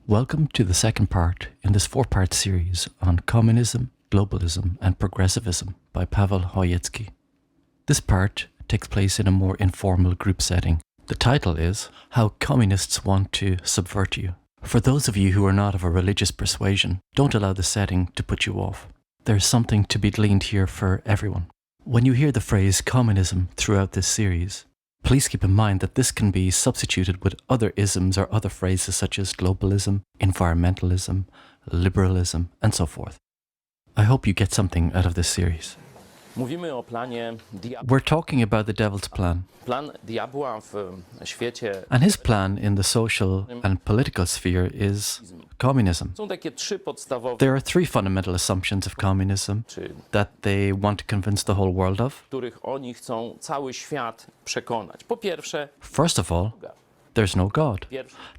Welcome to the second part in this four-part series on Communism, Globalism and Progressivism by Paweł Chojecki. This part takes place in a more informal group setting. The title is How Communists Want to Subvert You. For those of you who are not of a religious persuasion, don't allow the setting to put you off. There's something to be gleaned here for everyone. When you hear the phrase communism throughout this series, please keep in mind that this can be substituted with other isms or other phrases such as globalism, environmentalism, liberalism, and so forth. I hope you get something out of this series. Mówimy o planie We're talking about the devil's plan. Plan diabła w świecie. And his plan in the social and political sphere is communism. Są takie trzy podstawowe, There are three fundamental assumptions of communism that they want to convince the whole world of. których oni chcą cały świat przekonać. Po pierwsze, First of all, there's no God.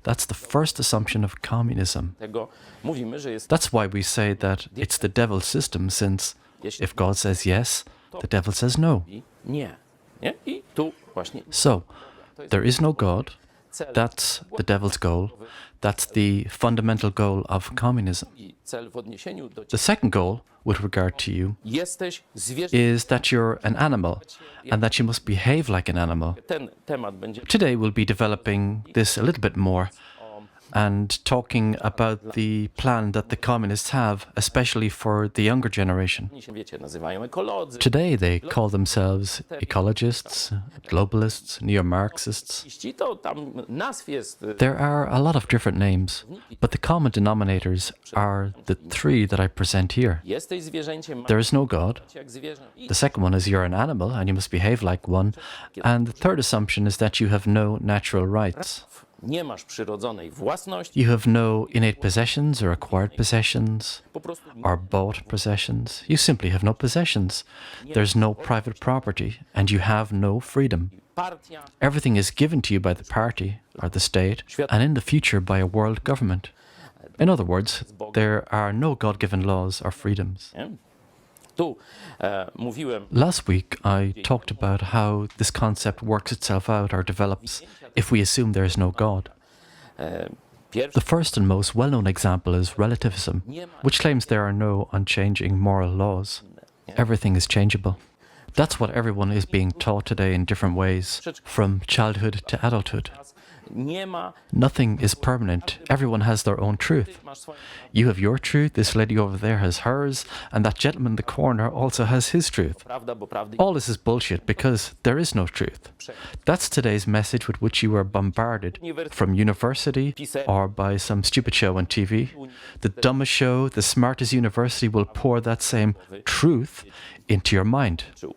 That's the first assumption of communism. tego mówimy, że jest That's why we say that it's the devil's system, since if God says yes, the devil says no. nie. Nie? I tu właśnie So, there is no God. That's the devil's goal. That's the fundamental goal of communism. i cel w odniesieniu do The second goal, with regard to you, jesteś zwierzę. is that you're an animal and that you must behave like an animal. Ten temat będzie Today we'll be developing this a little bit more and talking about the plan that the communists have, especially for the younger generation. oni się, wiecie, nazywają ekolodzy. Today they call themselves ecologists, globalists, neo-Marxists. To tam nazw jest There are a lot of different names, but the common denominators are the three that I present here. jesteś zwierzęciem, There is no God. masz jak zwierzę. I The second one is you're an animal and you must behave like one. And the third assumption is that you have no natural rights. nie masz przyrodzonej własności, You have no innate possessions or acquired possessions po prostu or bought possessions. You simply have no possessions. There's no private property and you have no freedom. partia, Everything is given to you by the party or the state and in the future by a world government. In other words, there are no God-given laws or freedoms. nie? Tu mówiłem, Last week I talked about how this concept works itself out or develops if we assume there is no God. pierwszy The first and most well-known example is relativism, which claims there are no unchanging moral laws. Everything is changeable. That's what everyone is being taught today in different ways, from childhood to adulthood. nie ma, Nothing is permanent. Everyone has their own truth. masz swoją You have your truth, this lady over there has hers, and that gentleman in the corner also has his truth. prawda, bo prawdy All this is bullshit because there is no truth. That's today's message with which you are bombarded from university or by some stupid show on TV. The dumbest show, the smartest university will pour that same truth into your mind. czuł.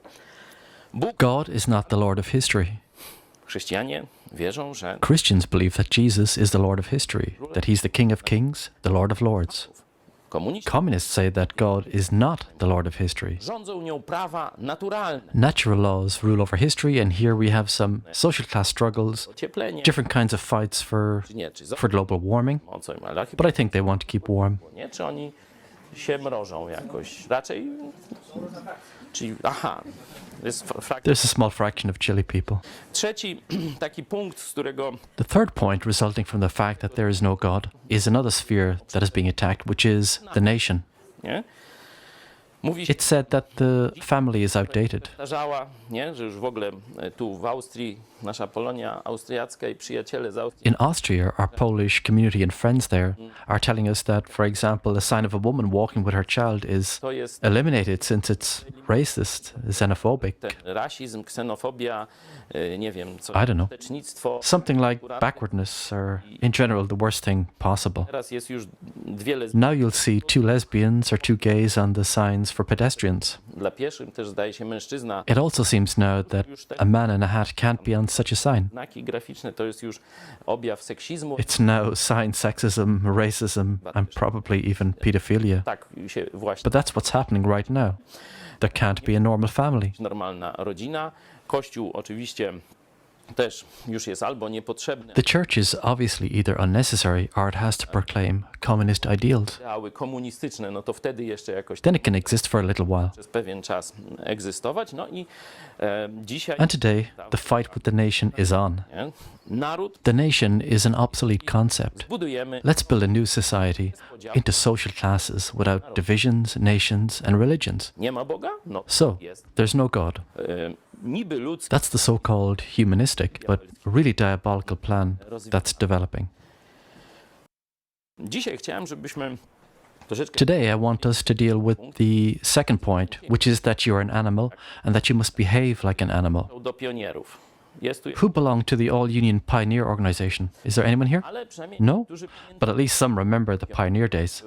Bóg, God is not the Lord of history. chrześcijanie wierzą, że Christians believe that Jesus is the Lord of history, that he's the King of Kings, the Lord of Lords. komuniści Communists say that God is not the Lord of history. rządzą nią prawa naturalne, Natural laws rule over history, and here we have some social class struggles, ocieplenie, different kinds of fights for czy nie, czy global warming, mocą, ale chyba but I think they want to keep warm. nie, czy oni się mrożą jakoś, raczej, czyli, aha, jest fragment. There's a small fraction of chilly people. Trzeci taki punkt, z którego The third point resulting from the fact that there is no God is another sphere that is being attacked, which is the nation. nie, mówi się, It's said that the family is outdated. zdarzała, nie, że już w ogóle tu w Austrii, nasza Polonia austriacka i przyjaciele z Austrii In Austria, our Polish community and friends there are telling us that, for example, the sign of a woman walking with her child is to jest eliminated since it's racist, xenophobic, ten rasizm, ksenofobia, nie wiem, co, I don't know. tecznictwo. something like backwardness or, in general, the worst thing possible. Teraz jest już wiele Now you'll see two lesbians or two gays on the signs for pedestrians. dla pieszych, też zdaje się mężczyzna. It also seems now that a man in a hat can't be on such a sign. Znaki graficzne to jest już objaw seksizmu. It's now sign sexism, racism, and probably even pedophilia. Tak się właśnie But that's what's happening right now. There can't be a normal family. normalna rodzina. Kościół oczywiście też już jest albo niepotrzebne. The church is obviously either unnecessary or it has to proclaim communist ideals. Ideały komunistyczne, no to wtedy jeszcze jakoś Then it can exist for a little while. przez pewien czas egzystować. No i dzisiaj And today, the fight with the nation is on. nie? Naród The nation is an obsolete concept. budujemy, Let's build a new society into social classes without divisions, nations, and religions. nie ma Boga? No So, jest. there's no God. Niby ludzki. That's the so-called humanistic, but really diabolical plan that's developing. Dzisiaj chciałem, żebyśmy troszeczkę Today, I want us to deal with the second point, which is that you're an animal and that you must behave like an animal. do pionierów. Jest tu, Who belong to the All-Union Pioneer Organization? Is there anyone here? ale przynajmniej No? niektórzy But at least some remember the pioneer days.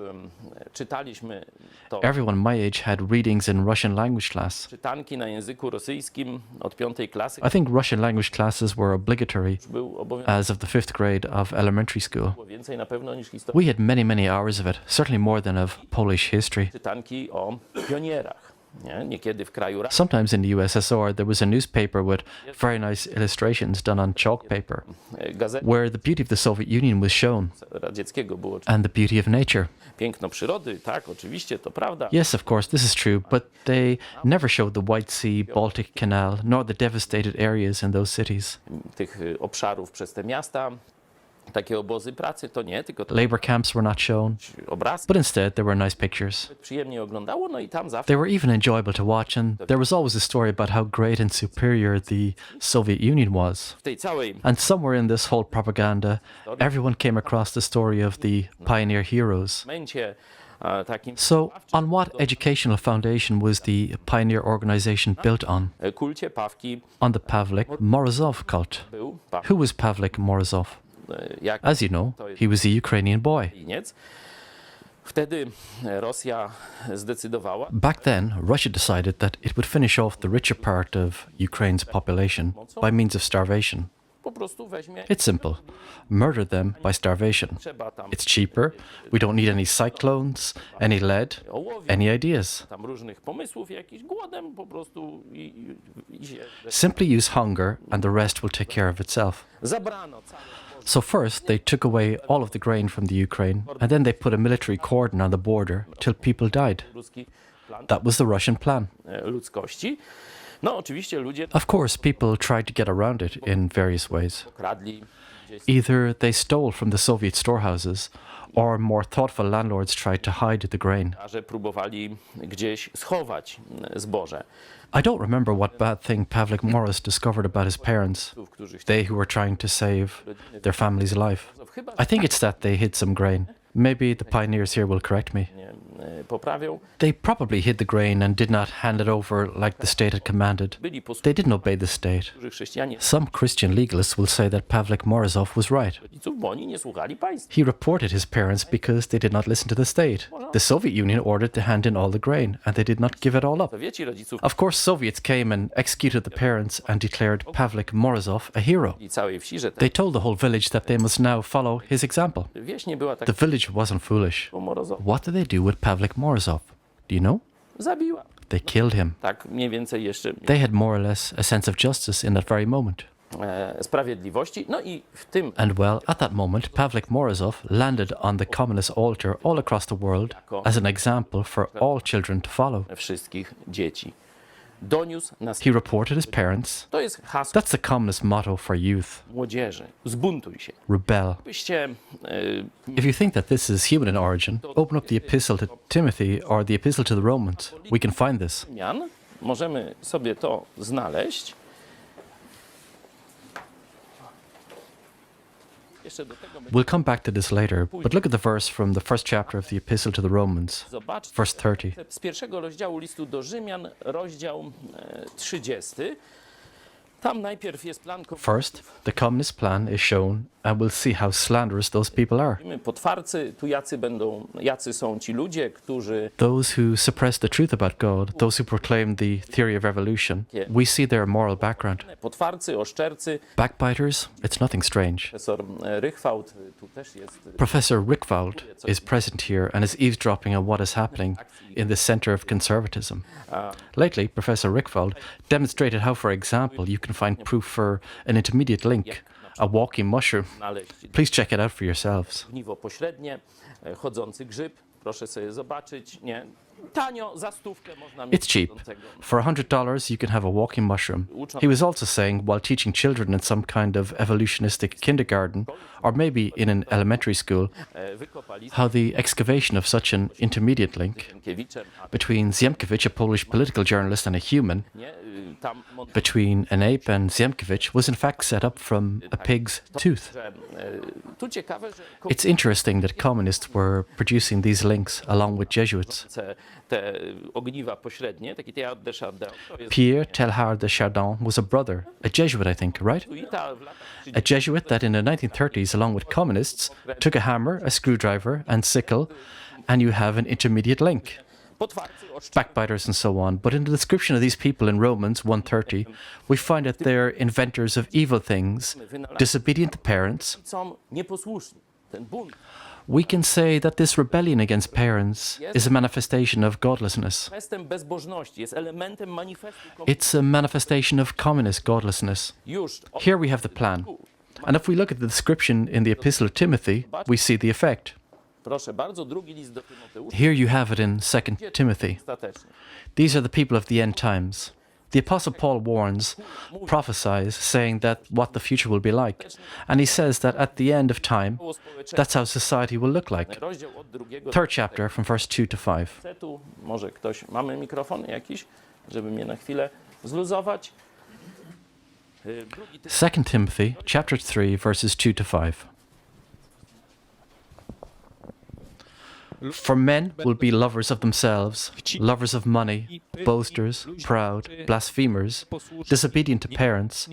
czytaliśmy to Everyone my age had readings in Russian language class. czytanki na języku rosyjskim od 5. klasy. I think Russian language classes were obligatory Był obowiązek as of the 5th grade of elementary school. więcej na pewno niż historii. We had many, many hours of it, certainly more than of Polish history. Czytanki o pionierach. Nie? Niekiedy w kraju Sometimes in the USSR, there was a newspaper with very nice illustrations done on chalk paper, gazet where the beauty of the Soviet Union was shown radzieckiego było and the beauty of nature. piękno przyrody, tak, oczywiście, to prawda. Yes, of course, this is true, but they never showed the White Sea, Baltic Canal, nor the devastated areas in those cities. Tych obszarów przez te miasta, takie obozy pracy, to nie, tylko Labor camps were not shown, obrazki. but instead there were nice pictures. Przyjemnie oglądało, no i tam zawsze They were even enjoyable to watch, and there was always a story about how great and superior the Soviet Union was. w tej całej And somewhere in this whole propaganda, everyone came across the story of the pioneer heroes. momencie takim So, on what educational foundation was the pioneer organization built on? kulcie Pawki On the Pavlik Morozov cult. był Paweł, Who was Pavlik Morozov? jak As you know, he was a Ukrainian boy. Ukrainiec. Wtedy Rosja zdecydowała, Back then, Russia decided that it would finish off the richer part of Ukraine's population by means of starvation. po prostu weźmie, It's simple. Murder them by starvation. trzeba tam It's cheaper. We don't need any cyclones, any lead, ołowiu, any ideas. tam różnych pomysłów, jakiś głodem po prostu i się Simply use hunger and the rest will take care of itself. zabrano całe So first, they took away all of the grain from the Ukraine, and then they put a military cordon on the border till people died. ruski plan That was the Russian plan. ludzkości. No oczywiście ludzie Of course, people tried to get around it in various ways. kradli gdzieś, Either they stole from the Soviet storehouses, or more thoughtful landlords tried to hide the grain. że próbowali gdzieś schować zboże. I don't remember what bad thing Pavlik Morris discovered about his parents, Którzy they who were trying to save their family's life. chyba I think it's that they hid some grain. Maybe the pioneers here will correct me. nie poprawią. They probably hid the grain and did not hand it over like the state had commanded. Byli They didn't obey the state. posłuszni chrześcijanie Some Christian legalists will say that Pavlik Morozov was right. rodziców, bo oni nie słuchali państwa. He reported his parents because they did not listen to the state. The Soviet Union ordered to hand in all the grain, and they did not give it all up. Sowieci rodziców Of course, Soviets came and executed the parents and declared Pavlik Morozov a hero. i całej wsi, że They told the whole village that they must now follow his example. wieś nie była The taka village wasn't foolish. morozowa. What did they do with Pavlik Morozov? Do you know? Zabiła. They killed him. Tak mniej więcej jeszcze They had more or less a sense of justice in that very moment. Sprawiedliwości. No i w tym And well, at that moment, Pavlik Morozov landed on the communist altar all across the world as an example for all children to follow. wszystkich dzieci doniósł nas. He reported his parents. To jest hasło That's the communist motto for youth. młodzieży. Zbuntuj się. Rebel. Byście If you think that this is human in origin, open up the epistle to Timothy or the epistle to the Romans. We can find this. zmian, możemy sobie to znaleźć. Jeszcze do tego We'll come back to this later, but look at the verse from the first chapter of the epistle to the Romans, zobaczcie verse 30. z pierwszego rozdziału listu do Rzymian, rozdział 30. Tam najpierw jest plan First, the communist plan is shown and we'll see how slanderous those people are. Potwarcy, tu jacy są ci ludzie, którzy Those who suppress the truth about God, those who proclaim the theory of evolution, we see their moral background. potwarcy, oszczercy. Backbiters, it's nothing strange. Profesor Rychwałd tu też jest. Professor Rickwald is present here and is eavesdropping on what is happening in the center of conservatism. Lately, Professor Rickwald demonstrated how, for example, you can find proof for an intermediate link, a walking mushroom. Please check it out for yourselves. Ogniwo pośrednie, chodzący grzyb. Proszę sobie zobaczyć, nie? Tanio, za stówkę można mieć. It's cheap. For $100, you can have a walking mushroom. He was also saying, while teaching children in some kind of evolutionistic kindergarten, or maybe in an elementary school, how the excavation of such an intermediate link between Ziemkiewicz, a Polish political journalist, and a human, between an ape and Ziemkiewicz, was in fact set up from a pig's tooth. It's interesting that communists were producing these links along with Jesuits. Te ogniwa pośrednie, taki Teilhard de Chardin. Pierre Teilhard de Chardin was a brother, a Jesuit, I think, right? A Jesuit that in the 1930s, along with communists, took a hammer, a screwdriver, and sickle, and you have an intermediate link. Backbiters and so on. But in the description of these people in Romans 1:30, we find that they're inventors of evil things, disobedient to parents. Są nieposłuszni. Ten bunt. We can say that this rebellion against parents is a manifestation of godlessness. Gestem bezbożności, jest elementem manifestu. It's a manifestation of communist godlessness. Już Here we have the plan. And if we look at the description in the Epistle of Timothy, we see the effect. proszę bardzo, drugi list do Tymoteusza. Here you have it in 2 Timothy. Ostatecznie. These are the people of the end times. The Apostle Paul warns, prophesies, saying that what the future will be like. And he says that at the end of time, that's how society will look like. Rozdział od drugiego Third chapter from verse 2 to 5. wersetu. Może ktoś, mamy mikrofon jakiś, żeby mnie na chwilę zluzować. Drugi 2 Timothy chapter 3 verses 2 to 5. For men will be lovers of themselves, lovers of money, boasters, proud, blasphemers, disobedient to parents,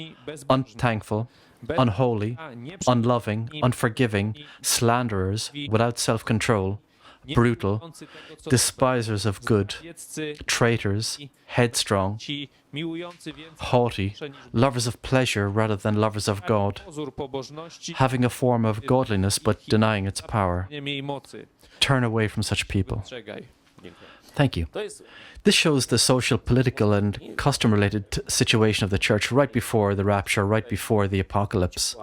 unthankful, unholy, unloving, unforgiving, slanderers, without self-control, brutal, despisers of good, traitors, headstrong, haughty, lovers of pleasure rather than lovers of God, having a form of godliness but denying its power. Turn away from such people. Thank you. to jest This shows the social, political, and custom-related situation of the church right before the rapture, right before the apocalypse.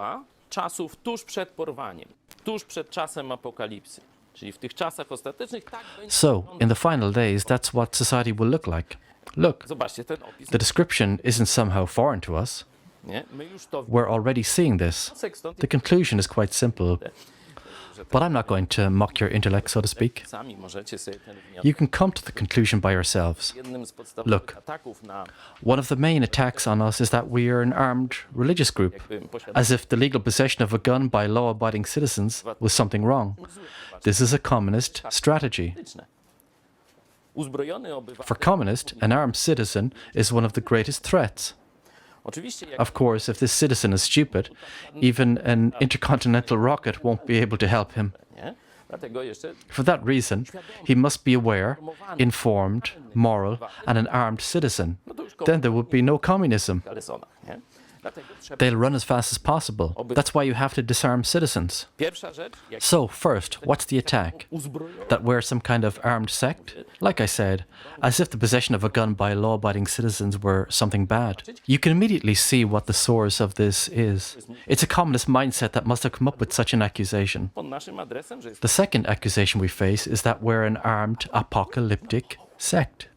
czasów tuż przed porwaniem, tuż przed czasem apokalipsy. Czyli w tych czasach ostatecznych tak będzie. So, in the final days, that's what society will look like. Look, Zobaczcie ten opis. the description isn't somehow foreign to us. Nie? My już to We're already seeing this. stąd The conclusion is quite simple, but I'm not going to mock your intellect, so to speak. sami możecie sobie ten wniosek. You can come to the conclusion by yourselves. Jednym z podstawowych Look. ataków na One of the main attacks on us is that we are an armed religious group, posiadanie as if the legal possession of a gun by law-abiding citizens was something wrong. This is a communist strategy. polityczne. Uzbrojony For obywatel. communists, an armed citizen is one of the greatest threats. Oczywiście jak Of course, if this citizen is stupid, even an intercontinental rocket won't be able to help him. nie? Dlatego jeszcze For that reason, he must be aware, informed, moral, and an armed citizen. Then there would be no communism. w kalesonach, nie? Dlatego trzeba. They'll run as fast as possible. That's why you have to disarm citizens. Pierwsza rzecz, jak So, first, what's the attack? uzbrojony That we're some kind of armed sect? Like I said, as if the possession of a gun by law-abiding citizens were something bad. You can immediately see what the source of this is. It's a communist mindset that must have come up with such an accusation. pod naszym adresem, że jest. The second accusation we face is that we're an armed apocalyptic sect.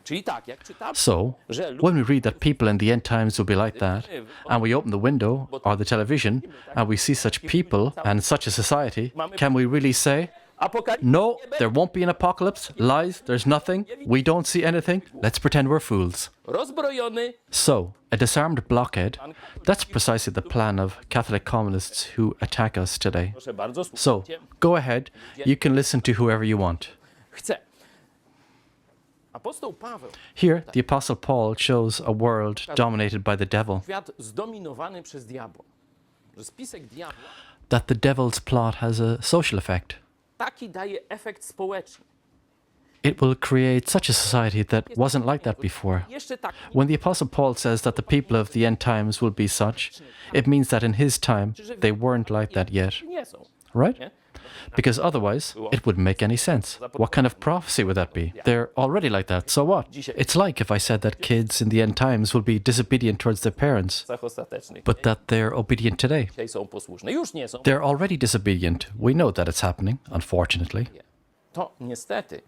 Czyli tak, jak czytamy, So, że ludzie when we read that people in the end times will be like that, and we open the window or the television and we see such people and such a society, can we really say, apokalipsy no, there won't be an apocalypse, lies, there's nothing, we don't see anything, let's pretend we're fools. rozbrojony, So, a disarmed blockhead, that's precisely the plan of Catholic communists who attack us today. proszę bardzo, So, słuchajcie, go ahead, you can listen to whoever you want. chce. Apostoł Paweł, Here, the Apostle Paul shows a world dominated by the devil. świat zdominowany przez diabła. że spisek diabła that the devil's plot has a social effect. taki daje efekt społeczny. It will create such a society that wasn't like that before. Jeszcze tak When the Apostle Paul says that the people of the end times will be such, it means that in his time they weren't like that yet, nie są. right? Nie? Because otherwise, it wouldn't make any sense. What kind of prophecy would that be? They're already like that, so what? It's like if I said that kids in the end times will be disobedient towards their parents, W czasach ostatecznych but that they're obedient today. dzisiaj są posłuszne. Już nie są. They're already disobedient. We know that it's happening, unfortunately. To niestety.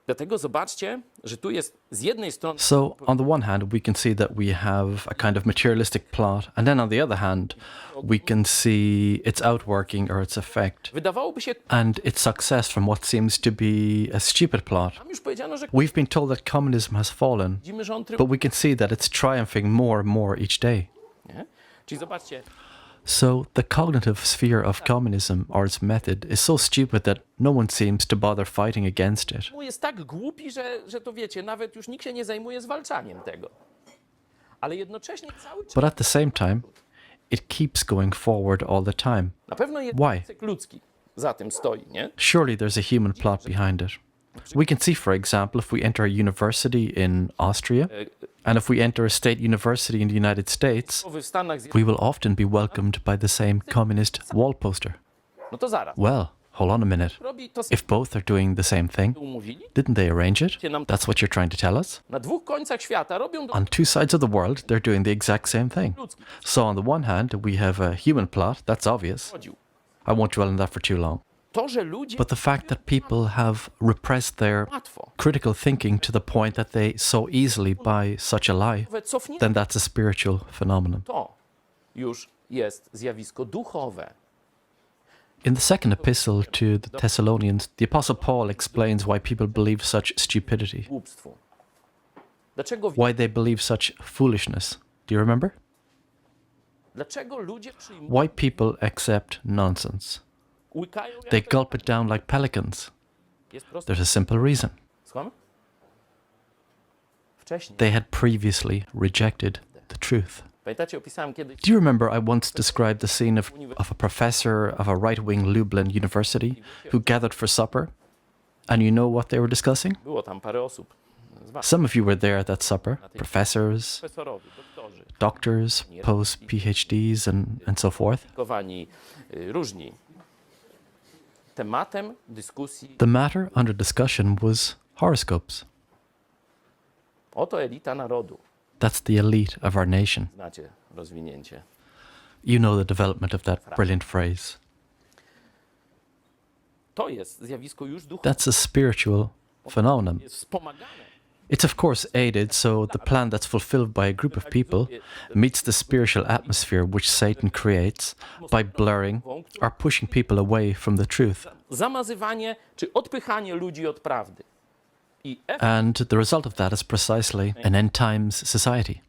Dlatego zobaczcie, że tu jest z jednej strony So, on the one hand, we can see that we have a kind of materialistic plot, and then on the other hand, we can see its outworking or its effect wydawałoby się, and its success from what seems to be a stupid plot. tam już powiedziano, że We've been told that communism has fallen, widzimy, że on but we can see that it's triumphing more and more each day. nie? Czyli zobaczcie, So, the cognitive sphere of communism or its method is so stupid that no one seems to bother fighting against it. jest tak głupi, że to wiecie, nawet już nikt się nie zajmuje zwalczaniem tego. Ale jednocześnie cały czas But at the same time, it keeps going forward all the time. na pewno jest Why? wniosek ludzki za tym stoi, nie? Surely there's a human plot behind it. We can see, for example, if we enter a university in Austria, and if we enter a state university in the United States, W Stanach we Zjednoczonych, will often be welcomed by the same communist wall poster. no to zaraz. Well, hold on a minute. Robi to If both are doing the same thing, umówili. didn't they arrange it? That's what you're trying to tell us? Na dwóch końcach świata robią On two sides of the world, they're doing the exact same thing. ludzki. So, on the one hand, we have a human plot, that's obvious. Chodził. I won't dwell on that for too long. To, że ludzie But the fact that people have repressed their łatwo critical thinking to the point that they so easily buy such a lie, cofnie, then that's a spiritual phenomenon. to już jest zjawisko duchowe. In the second epistle to the Thessalonians, the Apostle Paul explains why people believe such stupidity, Głupstwo. Dlaczego, why they believe such foolishness. Do you remember? dlaczego ludzie przyjmują, Why people accept nonsense. łykają jak They gulp it down like pelicans. jest prosto. There's a simple reason. Słucham? Wcześniej. They had previously rejected the truth. Pamiętacie, opisałem kiedyś Do you remember I once described the scene of a professor of a right-wing Lublin university who gathered for supper? And you know what they were discussing? było tam parę osób z was, Some of you were there at that supper. Professors, profesorowie, doktorzy, doctors, post-PhDs and so forth. kowani, różni. Tematem dyskusji The matter under discussion was horoscopes. oto elita narodu. That's the elite of our nation. Znacie rozwinięcie. You know the development of that brilliant phrase. To jest zjawisko już duchowe. That's a spiritual phenomenon. Jest wspomagane. It's of course aided, so the plan that's fulfilled by a group of people meets the spiritual atmosphere which Satan creates by blurring or pushing people away from the truth. Zamazywanie czy odpychanie ludzi od prawdy. I And the result of that is precisely an end times society.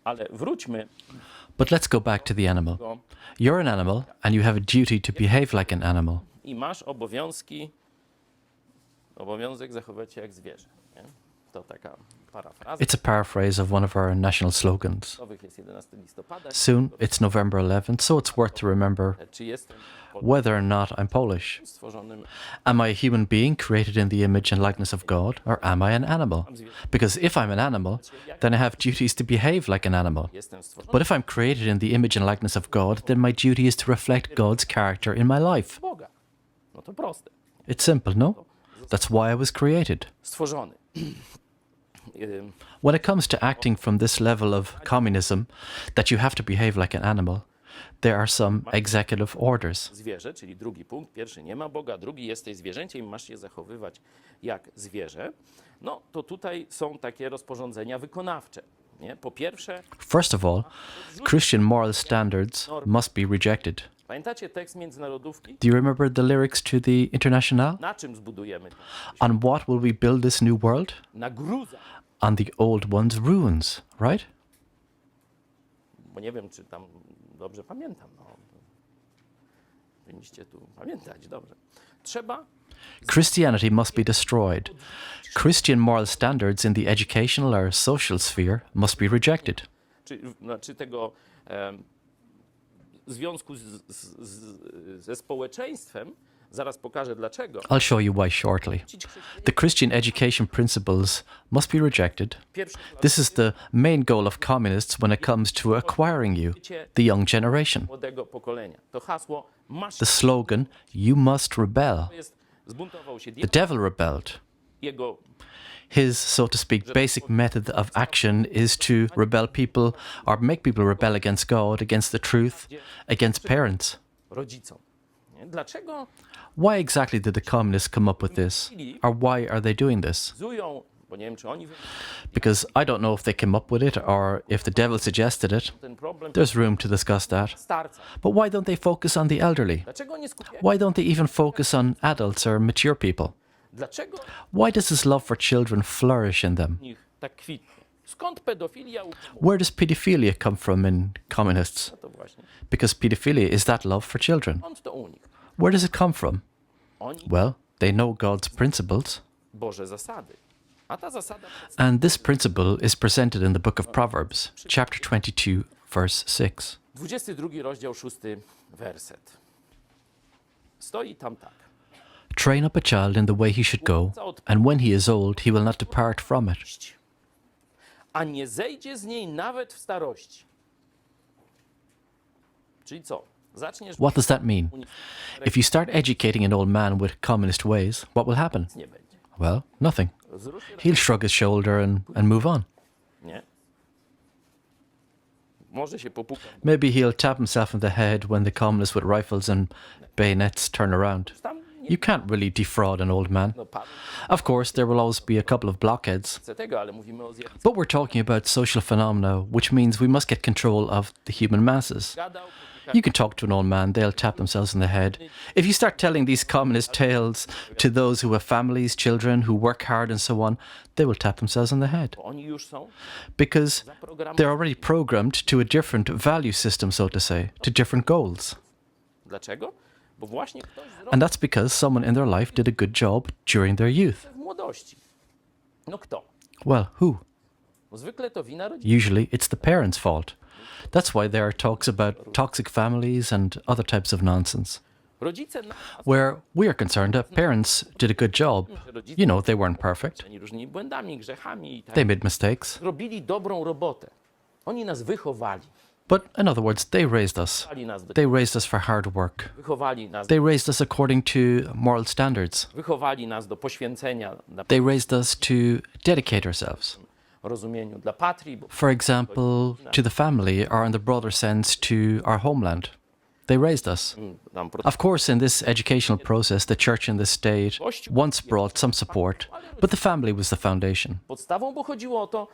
ale wróćmy But let's go back to the animal. do You're an animal and you have a duty to behave like an animal. i masz obowiązek zachować się jak zwierzę. Nie? To taka parafraza. It's a paraphrase of one of our national slogans. Nowych jest 11 listopada. Soon it's November 11th, so it's worth to remember Czy jestem whether or not I'm Polish. stworzonym Am I a human being created in the image and likeness of God, or am I an animal? Because if I'm an animal, then I have duties to behave like an animal. jestem stworzony But if I'm created in the image and likeness of God, then my duty is to reflect God's character in my life. Boga. No to proste. It's simple, no? That's why I was created. Stworzony. When it comes to acting from this level of communism, that you have to behave like an animal, there are some executive orders. Zwierzę, czyli drugi punkt. Pierwszy, nie ma Boga. Drugi, jesteś zwierzęciem i masz się zachowywać jak zwierzę. No to tutaj są takie rozporządzenia wykonawcze. Nie? Po pierwsze, First of all, Christian moral standards must be rejected. pamiętacie tekst międzynarodówki? Do you remember the lyrics to the International? Na czym zbudujemy to? On what will we build this new world? Na gruzach. On the old one's ruins, right? Bo nie wiem, czy tam dobrze pamiętam. No. Powinniście tu pamiętać, dobrze. Trzeba Christianity must be destroyed. Christian moral standards in the educational or social sphere must be rejected. czy tego związku ze społeczeństwem, zaraz pokażę dlaczego. I'll show you why shortly. The Christian education principles must be rejected. This is the main goal of communists when it comes to acquiring you, the young generation. Młodego pokolenia. To hasło masz The slogan, you must rebel. jest zbuntował się The devil rebelled. jego His, so to speak, basic method of action is to rebel people or make people rebel against God, against the truth, against parents. rodzicom. Nie? Dlaczego Why exactly did the communists come up with this? Or why are they doing this? zują, bo nie wiem czy oni Because I don't know if they came up with it or if the devil suggested it. ten problem There's room to discuss that. starca. But why don't they focus on the elderly? Dlaczego nie skupiają? Why don't they even focus on adults or mature people? Dlaczego Why does this love for children flourish in them? w nich tak kwitnie? Skąd pedofilia u komunistów? Where does pedophilia come from in communists? To właśnie. Because pedophilia is that love for children. Skąd to u nich? Where does it come from? Oni Well, they know God's principles, Boże zasady. A ta zasada and this principle is presented in the book of Proverbs, chapter 22, verse 6. 22 rozdział 6 werset. Stoi tam tak. Train up a child in the way he should go, and when he is old, he will not depart from it. A nie zejdzie z niej nawet w starości. Czyli co? Zaczniesz What does that mean? If you start educating an old man with communist ways, what will happen? nie będzie. Well, nothing. Wzruszy He'll shrug his shoulder and move on. nie. Może się popuka. Maybe he'll tap himself in the head when the communists with rifles and bayonets turn around. Tam nie You can't really defraud an old man. no, Paweł Of course, there will always be a couple of blockheads, chce tego, ale mówimy o zjawisku. but we're talking about social phenomena, which means we must get control of the human masses. Gadał, You can talk to an old man, they'll tap themselves in the head. If you start telling these communist tales to those who have families, children, who work hard and so on, they will tap themselves in the head. bo oni już są Because zaprogramowani. they're already programmed to a different value system, so to say, to different goals. Dlaczego? Bo właśnie ktoś zrobił And that's because someone in their life did a good job during their youth. w młodości. No kto? Well, who? Bo zwykle to wina rodziców. Usually it's the parents' fault. That's why there are talks about toxic families and other types of nonsense. Rodzice na Where we are concerned that parents did a good job. You know, they weren't perfect. różnymi błędami, grzechami i tak. They made mistakes. Robili dobrą robotę. Oni nas wychowali. But in other words, they raised us. Wychowali nas, They raised us for hard work. wychowali nas, They raised us according to moral standards. wychowali nas do poświęcenia na They raised us to dedicate ourselves. rozumieniu dla patrii, bo For example, to the family, or in the broader sense, to our homeland. They raised us. tam Of course, in this educational process, the church and the state once brought some support, but the family was the foundation. podstawą, bo chodziło o to,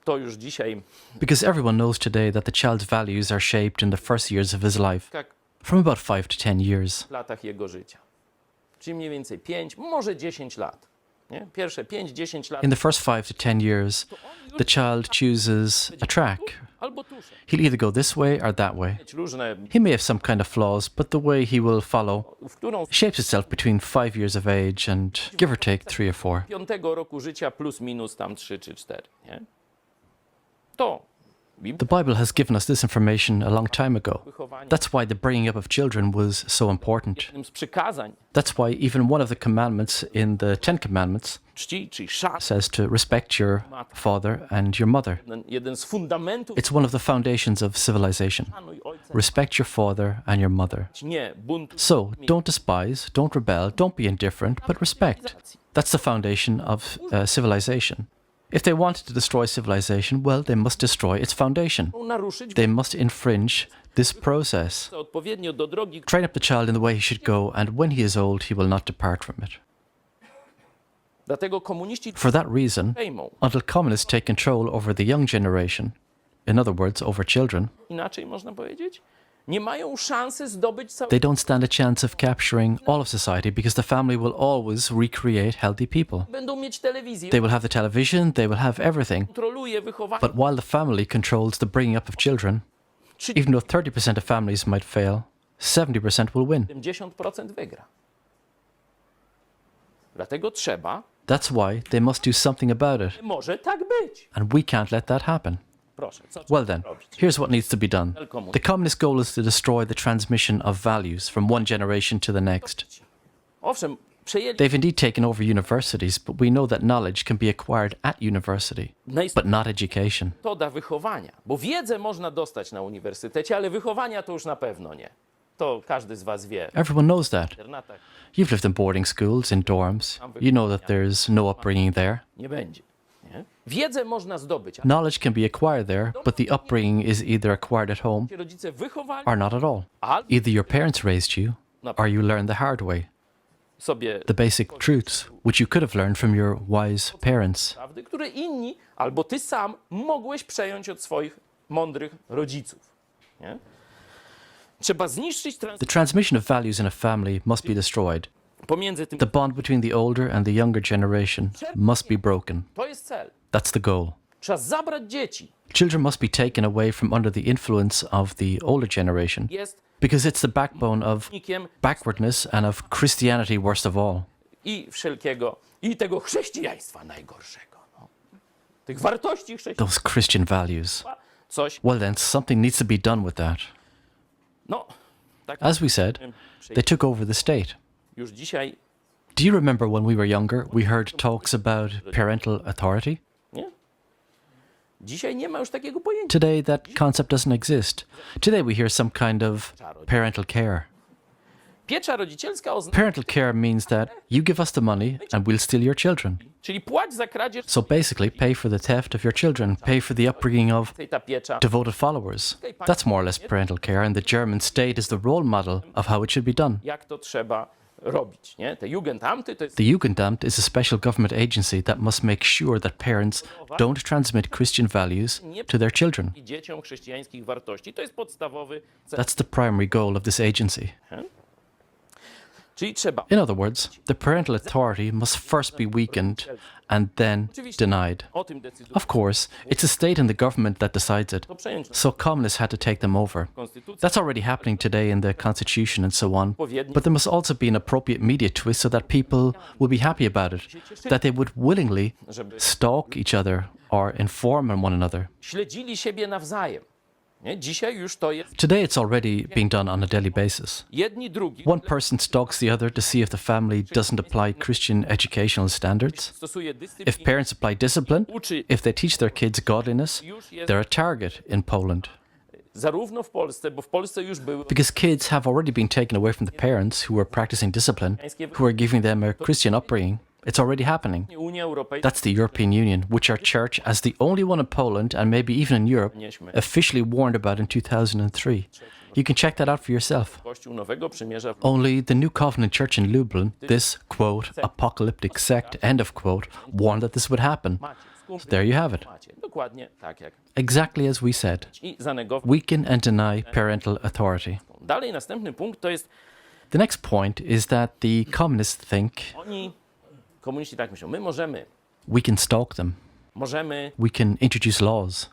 to już dzisiaj Because everyone knows today that the child's values are shaped in the first years of his life, jak from about 5 to 10 years. w latach jego życia. Czyli mniej więcej 5, może 10 lat. Nie? Pierwsze 5-10 lat In the first 5 to 10 years, the child chooses a track. albo tusze. He'll either go this way or that way. Mieć różne, He may have some kind of flaws, but the way he will follow w którą z shapes itself between 5 years of age and give or take 3 or 4. 5 roku życia plus minus tam 3 czy 4. Nie? To The Bible has given us this information a long time ago. wychowanie That's why the bringing up of children was so important. jednym z przykazań That's why even one of the commandments in the Ten Commandments czci, czyli szac, says to respect your father and your mother. jeden z fundamentów It's one of the foundations of civilization. szanuj ojca, Respect your father and your mother. nie buntu, So, don't despise, don't rebel, don't be indifferent, but respect. That's the foundation of civilization. If they wanted to destroy civilization, well, they must destroy its foundation. naruszyć They must infringe this process. odpowiednio do drogi, Train up the child in the way he should go, and when he is old, he will not depart from it. dlatego komuniści For that reason, przejmą. until communists take control over the young generation, in other words, over children, Inaczej można powiedzieć, nie mają szansy zdobyć they całego. don't stand a chance of capturing all of society because the family will always recreate healthy people. Będą mieć telewizję, They will have the television, they will have everything. kontroluje wychowanie. But while the family controls the bringing up of children, even though 30% of families might fail, 70% will win. 70% wygra. Dlatego trzeba, That's why they must do something about it, może tak być. and we can't let that happen. Proszę, co Well trzeba then, robić? here's what needs to be done. The communist goal is to destroy the transmission of values from one generation to the next. Owszem, przejęli They've indeed taken over universities, but we know that knowledge can be acquired at university, but not education. metoda wychowania, bo wiedzę można dostać na uniwersytecie, ale wychowania to już na pewno nie. To każdy z was wie. Everyone knows that. W internatach You've lived in boarding schools, in dorms. You know that there's no upbringing there. nie będzie. Nie? Wiedzę można zdobyć, Knowledge can be acquired there, but the upbringing is either acquired at home a rodzice wychowali or not at all. albo Either your parents raised you, or you learned the hard way, sobie the basic truths, which you could have learned from your wise parents. prawdy, które inni albo ty sam mogłeś przejąć od swoich mądrych rodziców. Nie? Trzeba zniszczyć The transmission of values in a family must be destroyed. pomiędzy tym. The bond between the older and the younger generation must be broken. To jest cel. That's the goal. Trzeba zabrać dzieci. Children must be taken away from under the influence of the older generation, Jest because it's the backbone of nikiem backwardness and of Christianity worst of all. i wszelkiego, i tego chrześcijaństwa najgorszego. No. Tych wartości chrześcijaństwa. Those Christian values. Coś, Well then, something needs to be done with that. no, tak As we said, they took over the state. już dzisiaj, Do you remember when we were younger, we heard talks about parental authority? nie? Dzisiaj nie ma już takiego pojęcia. Today, that concept doesn't exist. Today, we hear some kind of parental care. Piecza rodzicielska oznacza, Parental care means that you give us the money and we'll steal your children. czyli płać za kradzież, So basically, pay for the theft of your children, pay for the upbringing of ta piecza. devoted followers. That's more or less parental care, and the German state is the role model of how it should be done. Jak to trzeba robić, nie? Te Jugendamty to jest The Jugendamt is a special government agency that must make sure that parents don't transmit Christian values to their children. i dzieciom chrześcijańskich wartości. To jest podstawowy cel. That's the primary goal of this agency. Czyli trzeba In other words, the parental authority must first be weakened and then denied. o tym decydować. Of course, it's the state and the government that decides it. To przejąć So communists had to take them over. konstytucję. That's already happening today in the constitution and so on. But there must also be an appropriate media twist so that people will be happy about it, that they would willingly stalk each other or inform on one another. Śledzili siebie nawzajem. Nie? Dzisiaj już to jest Today it's already being done on a daily basis. jedni drugi One person stalks the other to see if the family doesn't apply Christian educational standards. stosuje If dyscyplinę, parents apply discipline, uczy if they teach their kids godliness, już jest they're a target in Poland. zarówno w Polsce, bo w Polsce już były Because kids have already been taken away from the parents who are practicing discipline, who are giving them a Christian upbringing. It's already happening. Unia Europejska, That's the European Union, which our church, as the only one in Poland and maybe even in Europe, officially warned about in 2003. You can check that out for yourself. Kościół Nowego Przymierza w Only the New Covenant Church in Lublin, this, quote, apocalyptic sect, end of quote, warned that this would happen. So there you have it. macie. Dokładnie tak jak Exactly as we said. i zanegować. Weaken and deny parental authority. Dalej następny punkt to jest The next point is that the communists think oni, komuniści tak myślą, my we can stalk them, możemy we can introduce laws,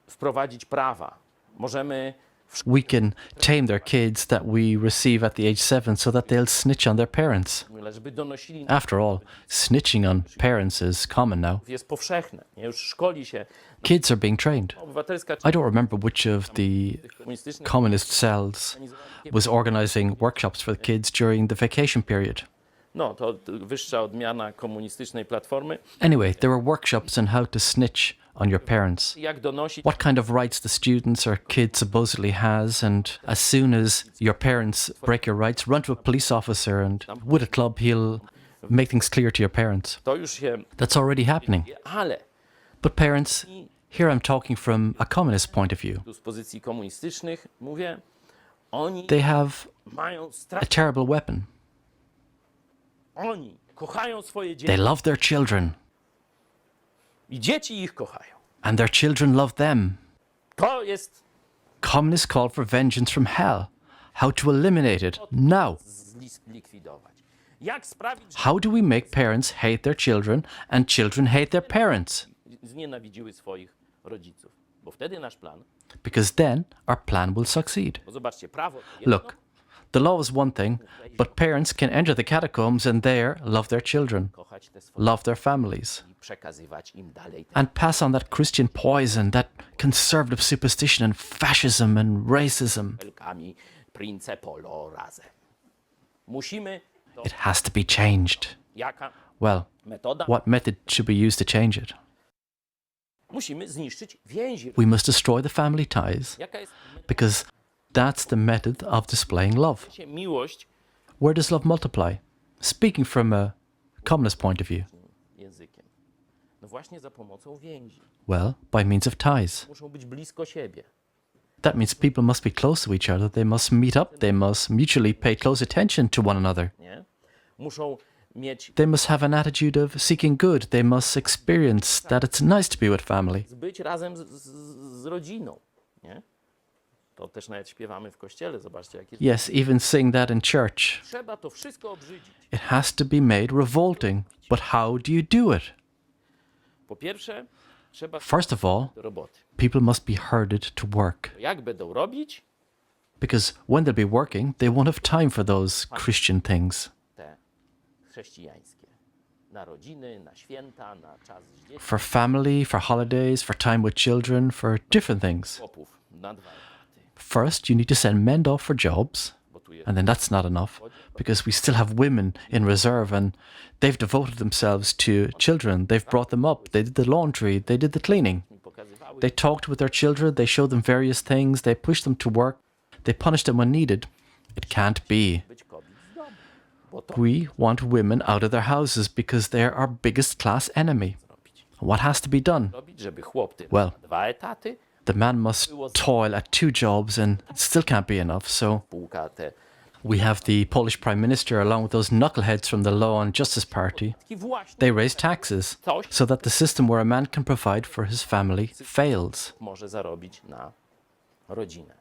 wprowadzić prawa, możemy we can tame their kids that we receive at the age 7 so that they'll snitch on their parents. żeby donosili, After all, snitching on parents is common now. jest powszechne, nie? Już szkoli się Kids are being trained. obywatelska I don't remember which of the komunistycznych communist cells was organizing workshops for the kids during the vacation period. no to wyższa odmiana komunistycznej platformy, Anyway, there were workshops on how to snitch on your parents, jak donosić, what kind of rights the students or kid supposedly has, and as soon as your parents break your rights, run to a police officer and with a club he'll make things clear to your parents. to już się, That's already happening. ale But parents, here I'm talking from a communist point of view. tu z pozycji komunistycznych mówię, oni They have mają a strach, terrible weapon. oni kochają swoje They dzieci love their children, i dzieci ich kochają. and their children love them. To jest Communists call for vengeance from hell. How to eliminate it now. zlikwidować. Jak sprawić, How do we make parents hate their children and children hate their parents? żeby znienawidziły swoich rodziców? Bo wtedy nasz plan, Because then our plan will succeed. bo zobaczcie, prawo to jedno, Look, the law is one thing, but parents can enter the catacombs and there love their children, kochać te swoje love their families. przekazywać im dalej and pass on that Christian poison, that conservative superstition and fascism and racism. wielkami Prince Polo razem. Musimy, to It has to be changed. jaka Well, metoda? what method should we use to change it? Musimy zniszczyć więzi. We must destroy the family ties Jaka jest because that's the method of displaying love. miłość Where does love multiply? Speaking from a communist point of view. językiem? No właśnie za pomocą więzi. Well, by means of ties. Muszą być blisko siebie. That means people must be close to each other. They must meet up. They must mutually pay close attention to one another. Nie? Muszą mieć, They must have an attitude of seeking good. They must experience that it's nice to be with family. być razem z rodziną. Nie? To też nawet śpiewamy w kościele. Zobaczcie, jakie... Yes, even sing that in church. Trzeba to wszystko obrzydzić. It has to be made revolting. But how do you do it? Po pierwsze, trzeba First of all, do roboty. people must be herded to work. Jak będą robić? Because when they'll be working, they won't have time for those Christian things. Te chrześcijańskie. Na rodziny, na święta, na czas z dziećmi, For family, for holidays, for time with children, for different things. chłopów na 2 etaty. First, you need to send men off for jobs. Bo tu jest And then that's not enough because we still have women in reserve and they've devoted themselves to children. They've brought them up. They did the laundry. They did the cleaning. mi pokazywały, They talked with their children. They showed them various things. They pushed them to work. They punished them when needed. It can't be. być kobiet z domu. Bo to We want women out of their houses because they're our biggest class enemy. robić. What has to be done? Robić, żeby chłop tylko Well. na 2 etaty, The man must toil at 2 jobs and it still can't be enough. So półka te we have the Polish Prime Minister along with those knuckleheads from the Law and Justice Party. taki właśnie They raise taxes so that the system where a man can provide for his family fails. może zarobić na rodzinę.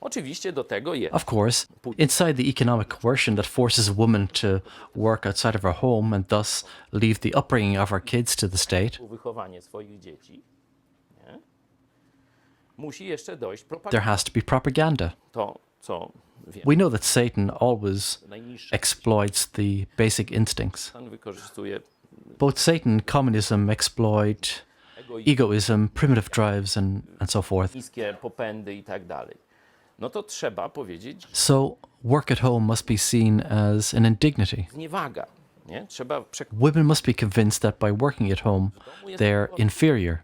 Oczywiście do tego jest Of course, inside the economic coercion that forces a woman to work outside of her home and thus leave the upbringing of her kids to the state, wychowanie swoich dzieci. Nie? Musi jeszcze dojść there propaganda. has to be propaganda. To, co wiem, We know that Satan always najniższy exploits the basic instincts. stan wykorzystuje Both Satan and communism exploit egoism, primitive drives, and so forth. niskie popędy i tak dalej. No to trzeba powiedzieć So, work at home must be seen as an indignity. zniewaga. Nie? Trzeba Women must be convinced that by working at home, they're inferior.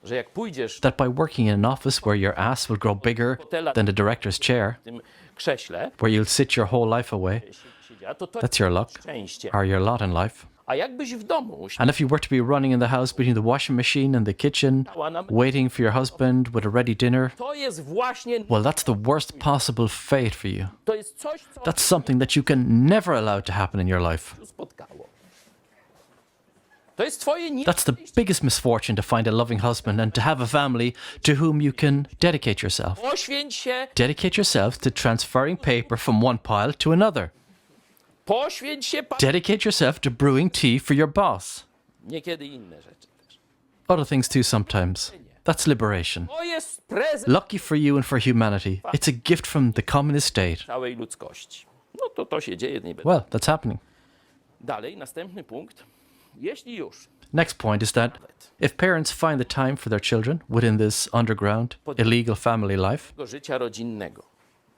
że jak pójdziesz That by working in an office where your ass will grow bigger than the director's chair, w tym krześle, where you'll sit your whole life away, siedziała, to that's your luck, szczęście. or your lot in life. A jakbyś w domu And if you were to be running in the house between the washing machine and the kitchen, waiting for your husband with a ready dinner, to jest właśnie, well, that's the worst possible fate for you. to jest coś, co That's something that you can never allow to happen in your life. tu spotkało. To jest twoje That's the biggest misfortune to find a loving husband and to have a family to whom you can dedicate yourself. Poświęć się, Dedicate yourself to transferring paper from one pile to another. poświęć się, Dedicate yourself to brewing tea for your boss. niekiedy inne rzeczy też. Other things too sometimes. That's liberation. To jest prezent Lucky for you and for humanity. It's a gift from the communist state. całej ludzkości. No to się dzieje, nie będę. Well, that's happening. Dalej, następny punkt. Jeśli już Next point is that if parents find the time for their children within this underground, illegal family life, tego życia rodzinnego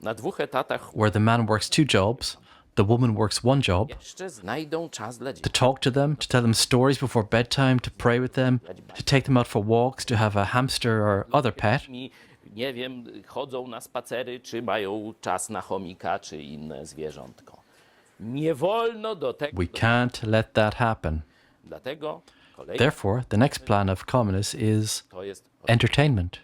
na 2 etatach where the man works 2 jobs, the woman works 1 job, jeszcze znajdą czas dla to dzieci. talk to them, to tell them stories before bedtime, to pray with them, to take them out for walks, to have a hamster or other pet. Nie wiem, chodzą na spacery, czy mają czas na chomika, czy inne zwierzątko. Nie wolno do tego. We can't let that happen. Dlatego kolejny Therefore, the next plan of communists is to jest entertainment.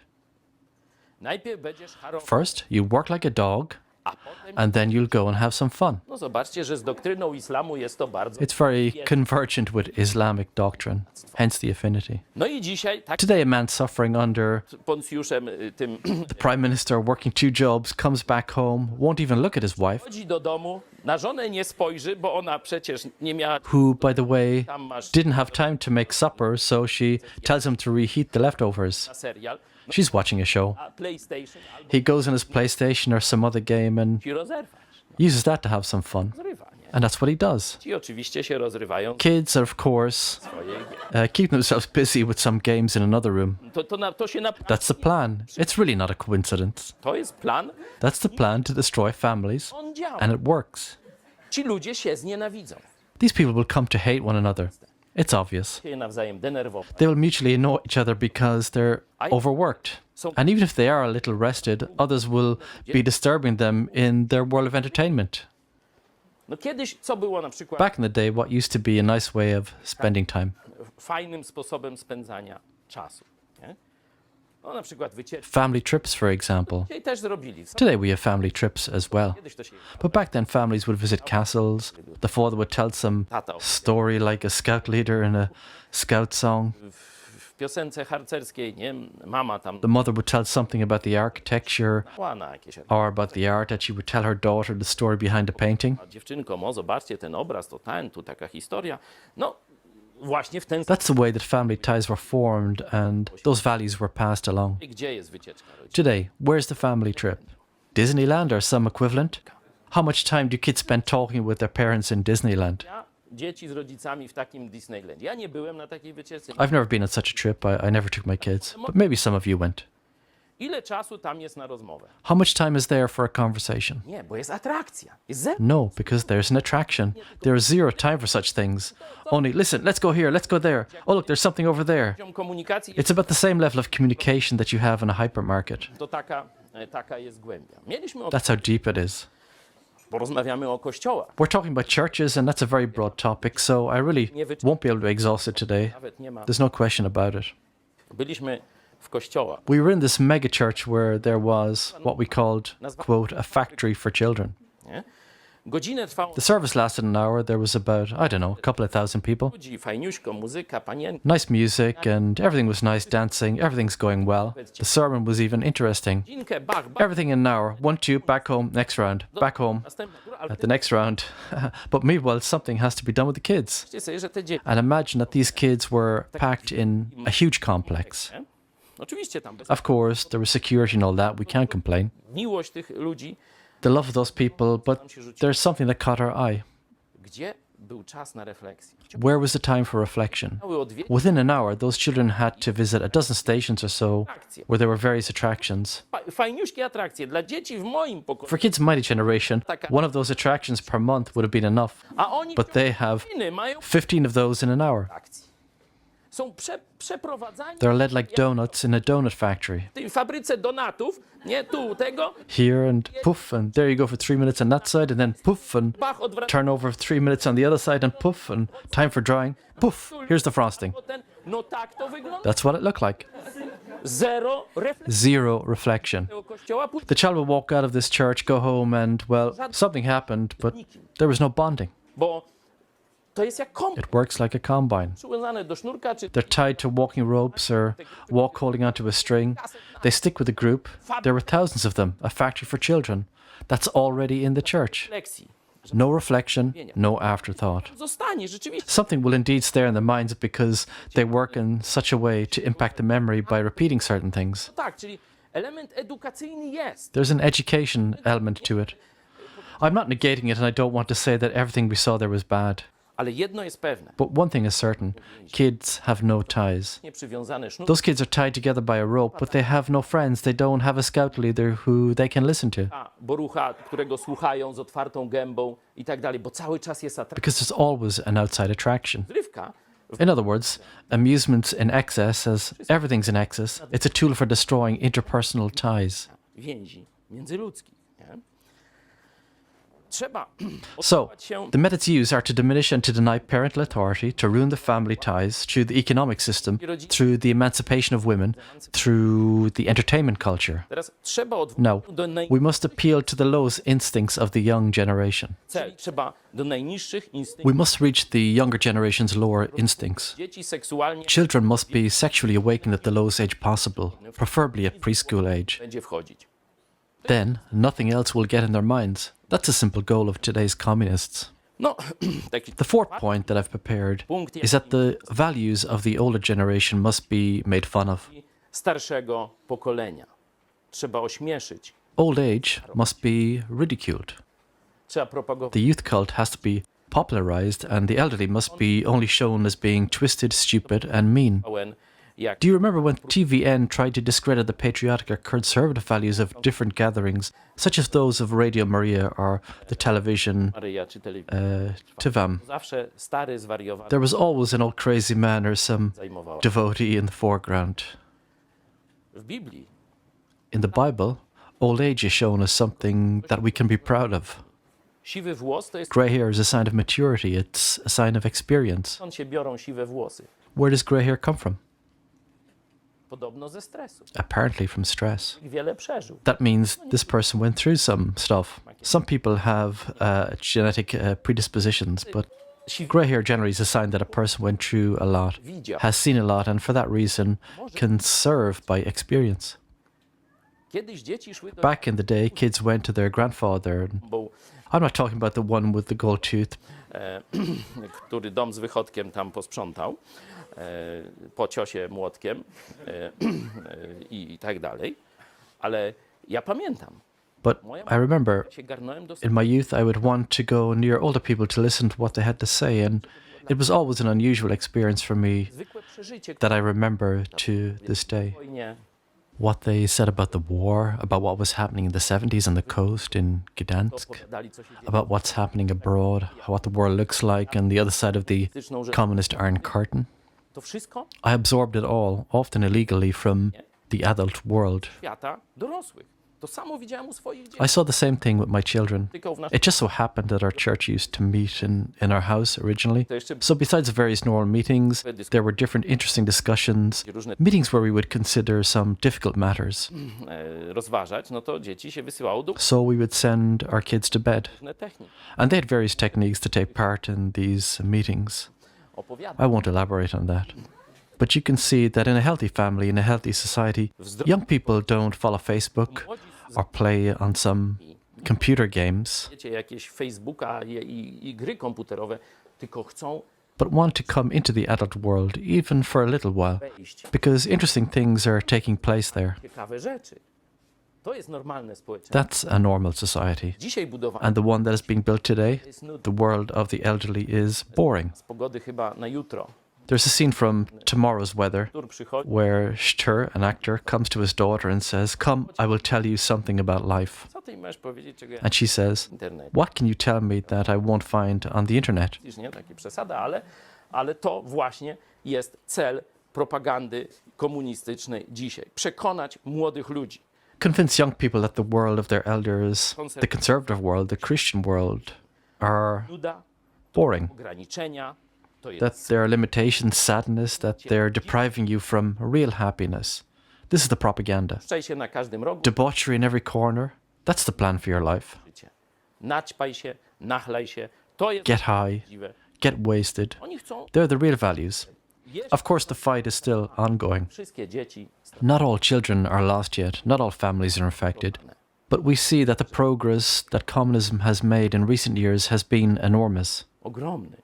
najpierw będziesz harował, First, you work like a dog, a potem and then you'll go and have some fun. no zobaczcie, że z doktryną islamu jest to bardzo. It's very convergent with Islamic doctrine, hence the affinity. No i dzisiaj tak Today, a man suffering under Poncjuszem tym the prime minister, working 2 jobs, comes back home, won't even look at his wife, chodzi do domu, na żonę nie spojrzy, bo ona przecież nie miała who, by the way, tam masz didn't have time to make supper, so she tells him to reheat the leftovers. na serial, She's watching a show. a PlayStation albo He goes on his PlayStation or some other game and ci rozerwać. uses that to have some fun. Zrywa, nie? And that's what he does. Ci oczywiście się rozrywają Kids are, of course, swoje. keeping themselves busy with some games in another room. To się That's the plan. It's really not a coincidence. To jest plan. That's the plan to destroy families, On działa. and it works. Ci ludzie się znienawidzą. These people will come to hate one another. It's obvious. Się nawzajem denerwować. They will mutually annoy each other because they're overworked. And even if they are a little rested, others will be disturbing them in their world of entertainment. No kiedyś, co było na przykład Back in the day, what used to be a nice way of spending time. fajnym sposobem spędzania czasu, nie? No na przykład wycieczki. Family trips, for example. Dzisiaj też zrobili. Today we have family trips as well. Kiedyś to się But back then, families would visit castles. The father would tell some story like a scout leader in a scout song. w piosence harcerskiej, nie? Mama tam The mother would tell something about the architecture na jakieś. or about the art, that she would tell her daughter the story behind the painting. A dziewczynko, zobaczcie ten obraz, to ten, tu taka historia. No właśnie w ten That's the way that family ties were formed and those values were passed along. Gdzie jest wycieczka rodzinna? Today, where's the family trip? Disneyland or some equivalent? How much time do kids spend talking with their parents in Disneyland? Dzieci z rodzicami w takim Disneyland. Ja nie byłem na takiej wycieczce. I've never been on such a trip. I never took my kids. But maybe some of you went. Ile czasu tam jest na rozmowę? How much time is there for a conversation? Nie, bo jest atrakcja. Jest zero. No, because there's an attraction. There is zero time for such things. Only, listen, let's go here, let's go there. Oh, look, there's something over there. Poziom komunikacji It's about the same level of communication that you have in a hypermarket. to taka jest głębia. That's how deep it is. Porozmawiamy o kościołach. We're talking about churches, and that's a very broad topic, so I really won't be able to exhaust it today. Nawet nie ma. There's no question about it. Byliśmy w kościołach. We were in this mega church where there was what we called, quote, a factory for children. Nie? Godzinę trwało The service lasted an hour. There was about, I don't know, a couple of thousand people. ludzi, fajniuśko, muzyka, panienki. Nice music, and everything was nice, dancing, everything's going well. The sermon was even interesting. Godzinkę, bach, bach. Everything in an hour. 1, 2, back home, next round, back home, Następna góra, ale at the next round. But meanwhile, something has to be done with the kids. wyobraźcie sobie, że te dzieci. And imagine that these kids were packed in a huge complex. Nie? Oczywiście tam bez Of course, there was security and all that, we can't complain. miłość tych ludzi. The love of those people, but there's something that caught our eye. Gdzie był czas na refleksję? Where was the time for reflection? Miały odwiedzić Within an hour, those children had to visit a dozen stations or so where there were various attractions. fajniuśkie atrakcje. Dla dzieci w moim pokoju. For kids of my generation, one of those attractions per month would have been enough, A oni but they have mają 15 of those in an hour. atrakcji. Są przeprowadzani They're led like donuts in a donut factory. w tej fabryce donatów, nie tu tego, Here and poof, and there you go for 3 minutes on that side, and then poof, and bach odwraca turn over 3 minutes on the other side, and poof, and time for drying. Poof, here's the frosting. ten. No tak to wygląda. That's what it looked like. Zero refleksji Zero reflection. tego kościoła. Później The child would walk out of this church, go home, and, well, something happened, but there was no bonding. bo to jest jak It works like a combine. przywiązane do sznurka, czy They're tied to walking ropes or walk holding onto a string. They stick with the group. There were thousands of them, a factory for children. That's already in the church. refleksji. No reflection, no afterthought. Zostanie rzeczywiście. Something will indeed stay in their minds because they work in such a way to impact the memory by repeating certain things. Tak, czyli element edukacyjny jest. There's an education element to it. I'm not negating it, and I don't want to say that everything we saw there was bad. Ale jedno jest pewne. But one thing is certain, kids have no ties. Nieprzywiązane sznurki. Those kids are tied together by a rope, but they have no friends. They don't have a scout leader who they can listen to. Borucha, którego słuchają z otwartą gębą i tak dalej, bo cały czas jest Because there's always an outside attraction. rozrywka. In other words, amusement's in excess, as everything's in excess. It's a tool for destroying interpersonal ties. Więzi międzyludzkich. Nie? Trzeba So, odwołać się the methods used are to diminish and to deny parental authority, to ruin the family ties through the economic system, through the emancipation of women, through the entertainment culture. teraz trzeba Now, odwołać do we must appeal to the lowest instincts of the young generation. trzeba do najniższych instynktów We must reach the younger generation's lower instincts. dzieci seksualnie Children must be sexually awakened at the lowest age possible, preferably at preschool age. będzie wchodzić. Then, nothing else will get in their minds. That's a simple goal of today's communists. No, taki The fourth point that I've prepared punkt is that the values of the older generation must be made fun of. starszego pokolenia. Trzeba ośmieszyć. Old age must be ridiculed. Trzeba propagować The youth cult has to be popularized, and the elderly must be only shown as being twisted, stupid, and mean. Jak Do you remember when TVN tried to discredit the patriotic or conservative values of different gatherings, such as those of Radio Maria or the television Maryja czy telewizja, Tivam? zawsze stary, zwariowany There was always an old crazy man or some zajmował. devotee in the foreground. W Biblii In the Bible, old age is shown as something that we can be proud of. siwy włos to jest, Grey hair is a sign of maturity, it's a sign of experience. skąd się biorą siwe włosy? Where does grey hair come from? Podobno ze stresu. Apparently from stress. I wiele przeżył. That means this person went through some stuff. Some people have genetic predispositions, but grey hair generally is a sign that a person went through a lot, Widział. has seen a lot, and for that reason can serve by experience. Kiedyś dzieci szły do Back in the day, kids went to their grandfather. bo, I'm not talking about the one with the gold tooth. który dom z wychodkiem tam posprzątał, po ciosie młotkiem i tak dalej. Ale ja pamiętam, But I remember się garnąłem do in my youth, I would want to go near older people to listen to what they had to say, and it was always an unusual experience for me zwykłe przeżycie, that I remember to this day. wojnie, What they said about the war, about what was happening in the 70s on the coast in Gdansk, opowiadali, co się dzieje. about what's happening abroad, what the world looks like on the other side of the communist Iron Curtain. To wszystko I absorbed it all, often illegally, from the adult world. świata dorosłych. To samo widziałem u swoich I dzieci. saw the same thing with my children. Tylko w naszym It just so happened that our church used to meet in our house originally. to jeszcze So besides various normal meetings, there were different interesting discussions, różne meetings where we would consider some difficult matters. rozważać, no to dzieci się wysyłało do So we would send our kids to bed. różne techniki. And they had various techniques to take part in these meetings. Opowiadam. I won't elaborate on that. But you can see that in a healthy family, in a healthy society, young people don't follow Facebook or play on some computer games, Wiecie, jakieś Facebooka i gry komputerowe, tylko chcą but want to come into the adult world even for a little while, wejść w because interesting things are taking place there. ciekawe rzeczy. To jest normalne społeczeństwo. That's a normal society. Dzisiaj budowane And the one that is being built today, jest nudne. the world of the elderly, is boring. Z pogody chyba na jutro. There's a scene from Tomorrow's Weather Tur przychodzi. where Stur, an actor, comes to his daughter and says, "Come, I will tell you something about life." Co ty masz powiedzieć, czego ja And she says, w internecie? "What can you tell me that I won't find on the internet?" Widzisz, nie? Takie przesada, ale to właśnie jest cel propagandy komunistycznej dzisiaj. Przekonać młodych ludzi. Convince young people that the world of their elders, the conservative world, the Christian world, are Nuda, boring. ograniczenia, to That jest there are limitations, sadness, that they're depriving you from real happiness. This is the propaganda. puszczaj się na każdym rogu Debauchery in every corner. That's the plan for your life. życie. Naćpaj się, nachlaj się. To jest Get high, prawdziwe. get wasted. Oni chcą They're the real values. jeść Of course, the fight is still ongoing. wszystkie dzieci. Not all children are lost yet, not all families are infected. But we see that the progress that communism has made in recent years has been enormous. Ogromny.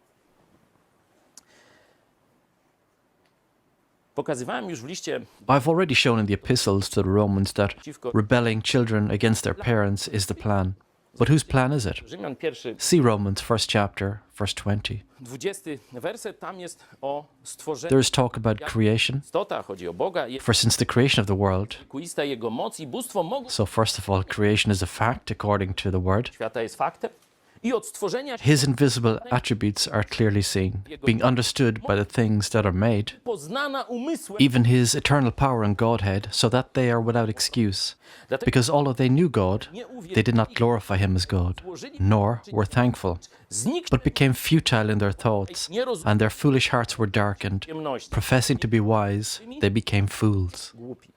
Pokazywałem już w liście I've already shown in the epistles to the Romans that przeciwko rebelling children against their parents is the plan. But whose plan is it? Rzymian 1, See Romans, first chapter, verse 20. 20 werset, tam jest o stworzeniu There is talk about creation. istota, chodzi o Boga, For since the creation of the world, wiekuista Jego moc i bóstwo mogą so first of all, creation is a fact according to the word. świata jest faktem i od stworzenia His invisible attributes are clearly seen, being understood by the things that are made, poznana umysłem, even his eternal power and Godhead, so that they are without excuse. dlatego Because although they knew God, nie they uwierzyli, did not glorify him as God, nor were thankful, znikli but became futile in their thoughts, and their foolish hearts were darkened. ciemności, Professing to be wise, they became fools. głupi.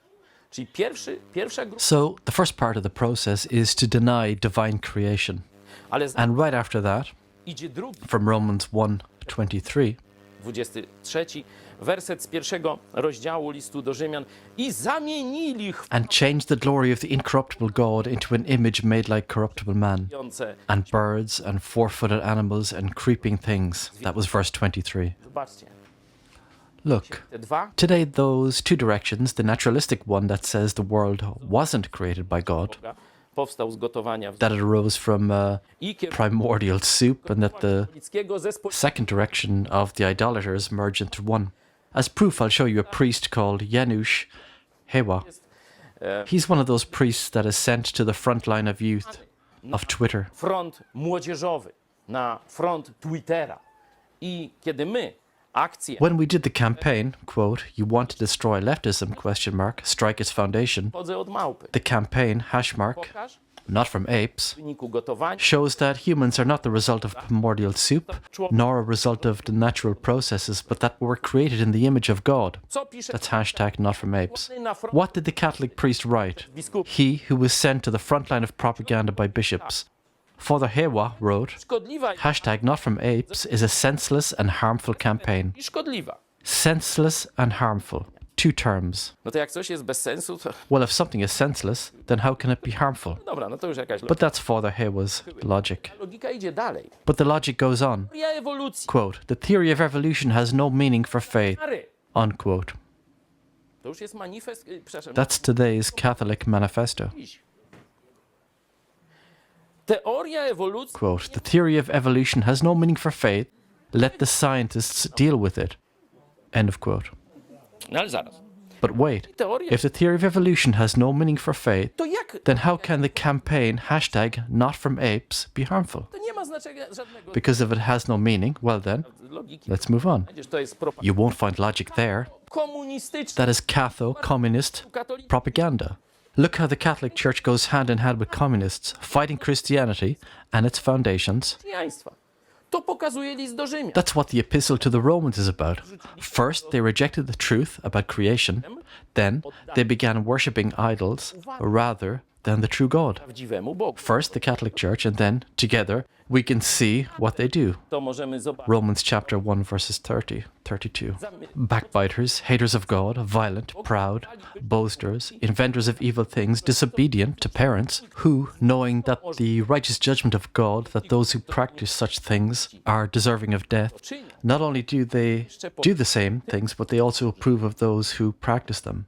Czyli pierwsza grupa, So, the first part of the process is to deny divine creation. ale And right after that, idzie drugi, from Romans 1:23, 23 werset z 1 rozdziału listu do Rzymian i zamienili and changed the glory of the incorruptible God into an image made like corruptible man, chwalące. and birds, and four-footed animals, and creeping things. That was verse 23. Zobaczcie, Look, te dwa today those two directions, the naturalistic one that says the world wasn't created by God, Boga, powstał z gotowania that it arose from i kierunku primordial soup and that the katolickiego ze second direction of the idolaters merged into one. As proof, I'll show you a priest called Janusz Hewa. He's one of those priests that is sent to the front line of youth of Twitter. front młodzieżowy, na front Twittera. I kiedy my akcję When we did the campaign, quote, you want to destroy leftism, question mark, strike its foundation, chodzę od małpy. the campaign, hash mark, Pokaż not from apes, w wyniku gotowania shows that humans are not the result of primordial soup, nor a result of the natural processes, but that were created in the image of God. co pisze That's hashtag not from apes. na front What did the Catholic priest write? biskup. He who was sent to the front line of propaganda by bishops. Father Hewa wrote, Szkodliwa hashtag not from apes is a senseless and harmful campaign. i szkodliwa. Senseless and harmful. Two terms. No to jak coś jest bez sensu, to Well, if something is senseless, then how can it be harmful? dobra, no to już jakaś But that's Father Hewa's logic. logika idzie dalej. But the logic goes on. Teoria ewolucji. Quote, the theory of evolution has no meaning for faith. Stary, Unquote. to już jest manifest, przepraszam, That's today's Catholic manifesto. dziś. Teoria ewolucji Quote, the theory of evolution has no meaning for faith. Let the scientists deal with it. End of quote. No ale zaraz. But wait, Teoria if the theory of evolution has no meaning for faith, to jak? then how can the campaign hashtag not from apes be harmful? To nie ma znaczenia żadnego Because if it has no meaning, well then, logiki. let's move on. Przecież to jest You won't find logic there. komunistyczna. That is catho-communist Katolik propaganda. Look how the Catholic Church goes hand in hand with communists, fighting Christianity and its foundations. chrześcijaństwa. To pokazuje list do Rzymian. That's what the epistle to the Romans is about. First, they rejected the truth about creation. Then, they began worshipping idols rather than the true God. Prawdziwemu Bogu. First, the Catholic Church, and then, together, we can see what they do. To możemy zobaczyć. Romans chapter 1, verses 30, 32. Backbiters, haters of God, violent, proud, boasters, inventors of evil things, disobedient to parents, who, knowing that the righteous judgment of God, that those who practice such things are deserving of death, not only do they do the same things, but they also approve of those who practice them.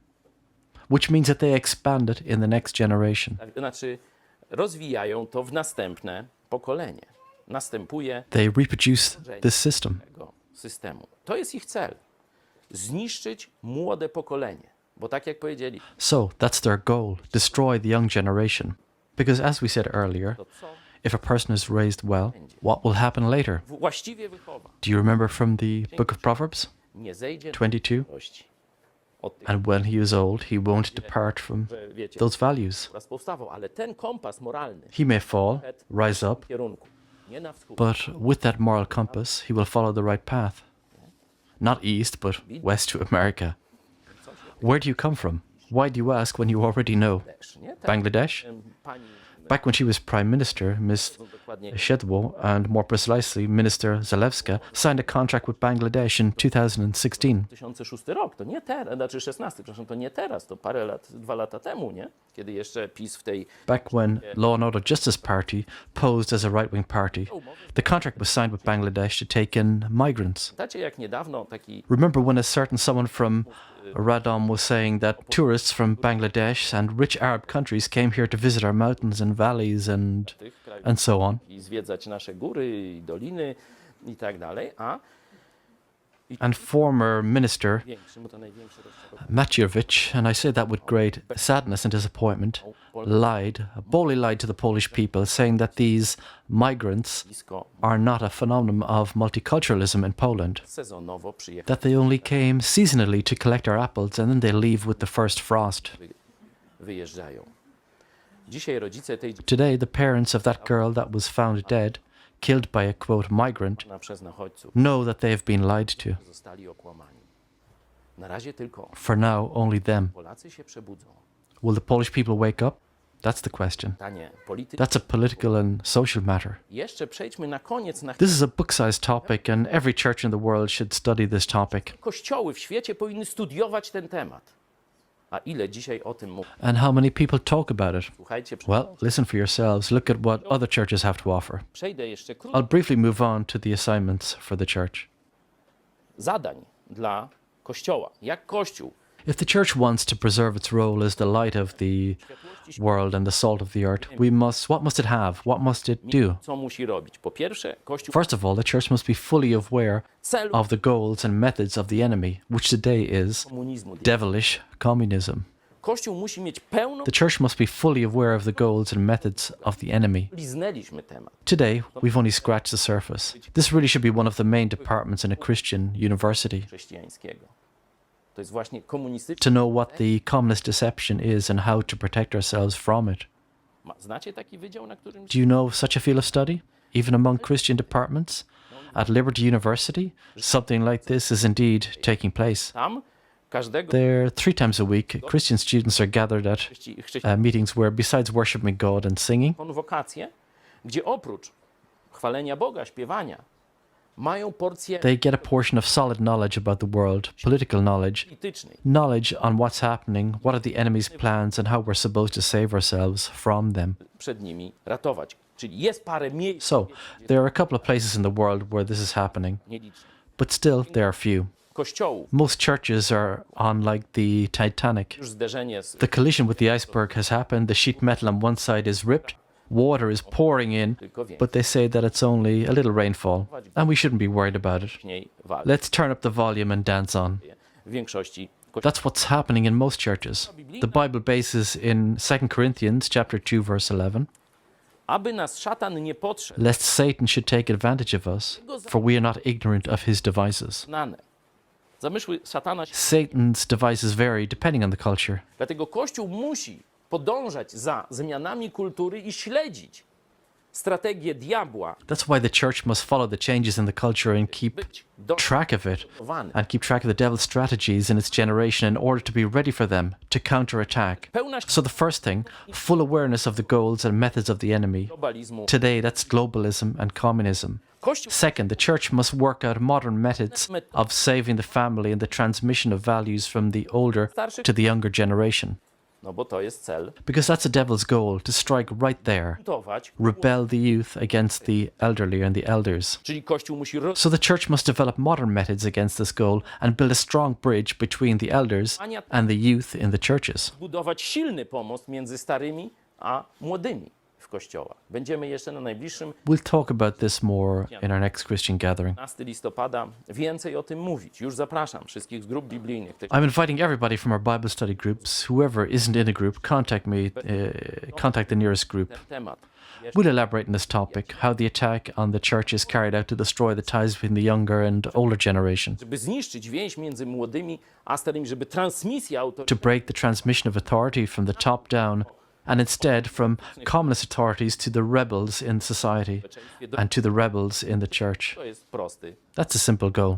Which means that they expand it in the next generation. Znaczy, rozwijają to w następne pokolenie. Następuje They reproduce this system. tego systemu. To jest ich cel. Zniszczyć młode pokolenie. Bo tak jak powiedzieli, So that's their goal, destroy the young generation. Because as we said earlier, to co if a person is raised well, what will happen later? właściwie wychowa, Do you remember from the book of Proverbs nie zejdzie do 22? mądrości. Od tych, And when he is old, he won't depart from że wiecie, those values. raz powstawał, ale ten kompas moralny He may fall, rise up, w kierunku, nie na wschód, but with that moral compass, he will follow the right path. Not east, but west to America. Where do you come from? Why do you ask when you already know? też, nie? Tak, Bangladesh? pani, Back when she was Prime Minister, Miss dokładnie Shedwo, and more precisely Minister Zalewska, signed a contract with Bangladesh in 2016. 2006 rok, to nie teraz, znaczy 16, przepraszam, to nie teraz, to parę lat, 2 lata temu, nie? Kiedy jeszcze PiS w tej Back when Law and Order Justice Party posed as a right-wing party, the contract was signed with Bangladesh to take in migrants. pamiętacie jak niedawno taki Remember when a certain someone from Radom was saying that tourists from Bangladesh and rich Arab countries came here to visit our mountains and valleys and tych krajów so on. i zwiedzać nasze góry i doliny i tak dalej, a And former minister większym, bo to największe rozczarowanie Maciejewicz, and I say that with great sadness and disappointment, boldly lied to the Polish people, saying that these migrants blisko are not a phenomenon of multiculturalism in Poland, sezonowo przyjechać, that they only came seasonally to collect our apples and then they leave with the first frost. wyjeżdżają. Dzisiaj rodzice tej Today, the parents of that girl that was found dead, killed by a quote migrant, przez nachodźców know that they have been lied to. zostali okłamani. Na razie tylko For now, only them. Polacy się przebudzą. Will the Polish people wake up? That's the question. Pytanie polityki. That's a political and social matter. Jeszcze przejdźmy na koniec na This is a book-sized topic, and every church in the world should study this topic. kościoły w świecie powinny studiować ten temat. A ile dzisiaj o tym mówię? And how many people talk about it? Słuchajcie, Well, listen for yourselves. Look at what other churches have to offer. przejdę jeszcze krótko I'll briefly move on to the assignments for the church. zadań dla Kościoła. Jak Kościół If the church wants to preserve its role as the light of the world and the salt of the earth, what must it have? What must it do? Co musi robić? Po pierwsze, Kościół First of all, the church must be fully aware celu of the goals and methods of the enemy, which today is komunizmu. devilish communism. Kościół musi mieć pełną... The church must be fully aware of the goals and methods of the enemy. Liznęliśmy temat. Today, we've only scratched the surface. This really should be one of the main departments in a Christian university. Chrześcijańskiego. To jest właśnie komunistyczne. To know what the communist deception is and how to protect ourselves from it. Znacie taki wydział, na którym... Do you know of such a field of study, even among Christian departments? At Liberty University, something like this is indeed taking place. Tam każdego There, 3 times a week, Christian students are gathered at meetings where, besides worshiping God and singing, konwokacje, gdzie oprócz chwalenia Boga, śpiewania, mają porcję they get a portion of solid knowledge about the world, political knowledge, politycznej. knowledge on what's happening, what are the enemy's plans, and how we're supposed to save ourselves from them. Przed nimi ratować. Czyli jest parę miejsc, So, there are a couple of places in the world where this is happening, nieliczne, but still there are few. kościołów. Most churches are on like the Titanic. Już zderzenie z The collision with the iceberg has happened, the sheet metal on one side is ripped, water is pouring in, tylko więcej but they say that it's only a little rainfall, and we shouldn't be worried about it. walki. Let's turn up the volume and dance on. W większości That's what's happening in most churches. The Bible bases in 2 Corinthians chapter 2 verse 11, aby nas szatan nie podszedł, lest Satan should take advantage of us, for we are not ignorant of his devices. znane. Zamysły szatana się... Satan's devices vary depending on the culture. Dlatego Kościół musi podążać za zmianami kultury i śledzić strategię diabła, That's why the church must follow the changes in the culture and keep być track of it dotowany. and keep track of the devil's strategies in its generation in order to be ready for them to counterattack. Pełna So the first thing, full awareness of the goals and methods of the enemy. globalizmu. Today, that's globalism and communism. Kościół Second, the church must work out modern methods of saving the family and the transmission of values from the older to the younger generation. no bo to jest cel, Because that's the devil's goal, to strike right there, buntować, rebel the youth against the elderly and the elders. czyli Kościół musi So the church must develop modern methods against this goal and build a strong bridge between the elders and the youth in the churches. rozbudować silny pomost między starymi a młodymi w kościołach. Będziemy jeszcze na najbliższym We'll talk about this more in our next Christian gathering. 15 listopada więcej o tym mówić. Już zapraszam wszystkich z grup biblijnych. I'm inviting everybody from our Bible study groups. Whoever isn't in a group, contact me, contact the nearest group. Ten temat. We'll elaborate on this topic, how the attack on the church is carried out to destroy the ties between the younger and older generation, Żeby zniszczyć więź między młodymi a starymi, żeby transmisja to autorytetu break the transmission of authority from the top down and instead from communist authorities to the rebels in society and to the rebels in the church. to jest prosty. That's a simple goal.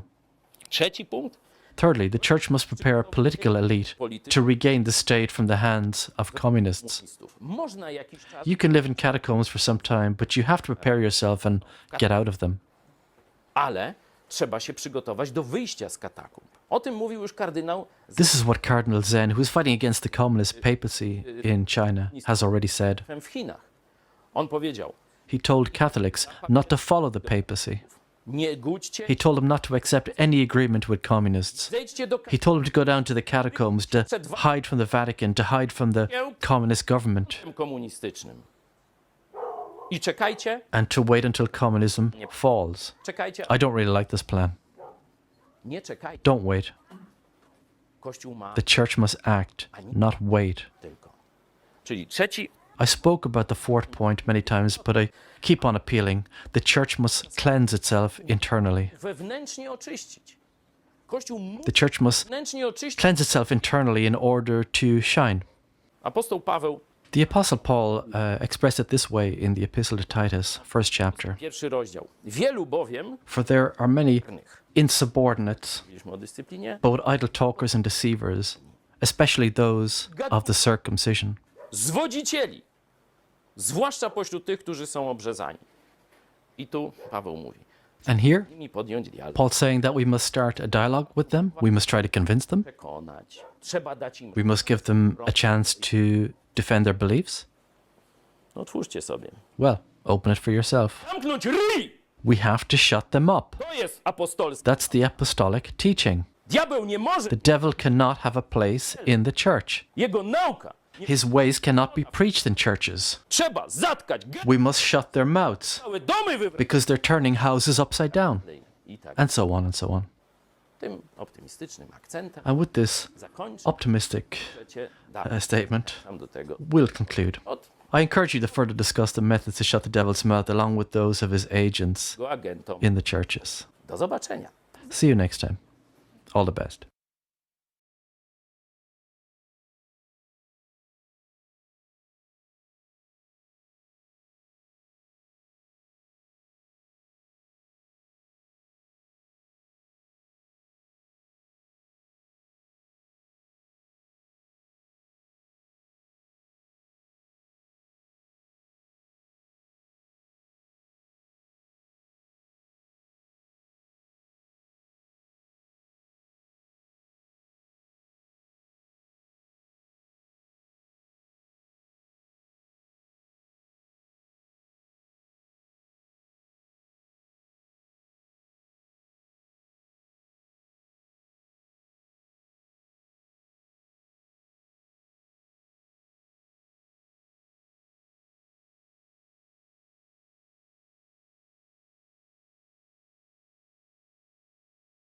Trzeci punkt. Thirdly, the church must prepare a political elite to regain the state from the hands of communists. Można jakiś czas, You can live in catacombs for some time, but you have to prepare yourself and get out of them. ale trzeba się przygotować do wyjścia z katakumb. O tym mówił już kardynał This is what Cardinal Zen, who is fighting against the communist papacy in China, has already said. w Chinach. On powiedział, He told Catholics not to follow the papacy. nie gódźcie, He told them not to accept any agreement with communists. zejdźcie do He told them to go down to the catacombs, to hide from the Vatican, to hide from the communist government, katakumb komunistycznym. I czekajcie, and to wait until communism falls. czekajcie, I don't really like this plan. nie czekajcie. Don't wait. Kościół ma The church must act, not wait. tylko. Czyli trzeci, I spoke about the fourth point many times, but I keep on appealing. The church must cleanse itself internally. wewnętrznie oczyścić. Kościół musi The church must wewnętrznie oczyścić. cleanse itself internally in order to shine. Apostoł Paweł, The Apostle Paul expressed it this way in the Epistle to Titus, first chapter. pierwszy rozdział. Wielu bowiem, For there are many insubordinates, mówiliśmy o dyscyplinie, both idle talkers and deceivers, especially those of the circumcision. zwodzicieli, zwłaszcza pośród tych, którzy są obrzezani. I tu Paweł mówi, And here, nimi podjąć dialog, Paul's saying that we must start a dialogue with them. We must try to convince them. przekonać, trzeba dać im, We must give them a chance to defend their beliefs. otwórzcie sobie, Well, open it for yourself. zamknąć ryj! We have to shut them up. To jest apostolstwo. That's the apostolic teaching. Diabeł nie może, The devil cannot have a place in the church. jego nauka, His ways cannot be preached in churches. trzeba zatkać We must shut their mouths całe domy wywracać. because they're turning houses upside down. I tak And so on and so on. tym optymistycznym akcentem And with this zakończę optimistic cię dalej. statement, Tam do tego we'll conclude. od I encourage you to further discuss the methods to shut the devil's mouth along with those of his agents go agentom. in the churches. Do zobaczenia. See you next time. All the best.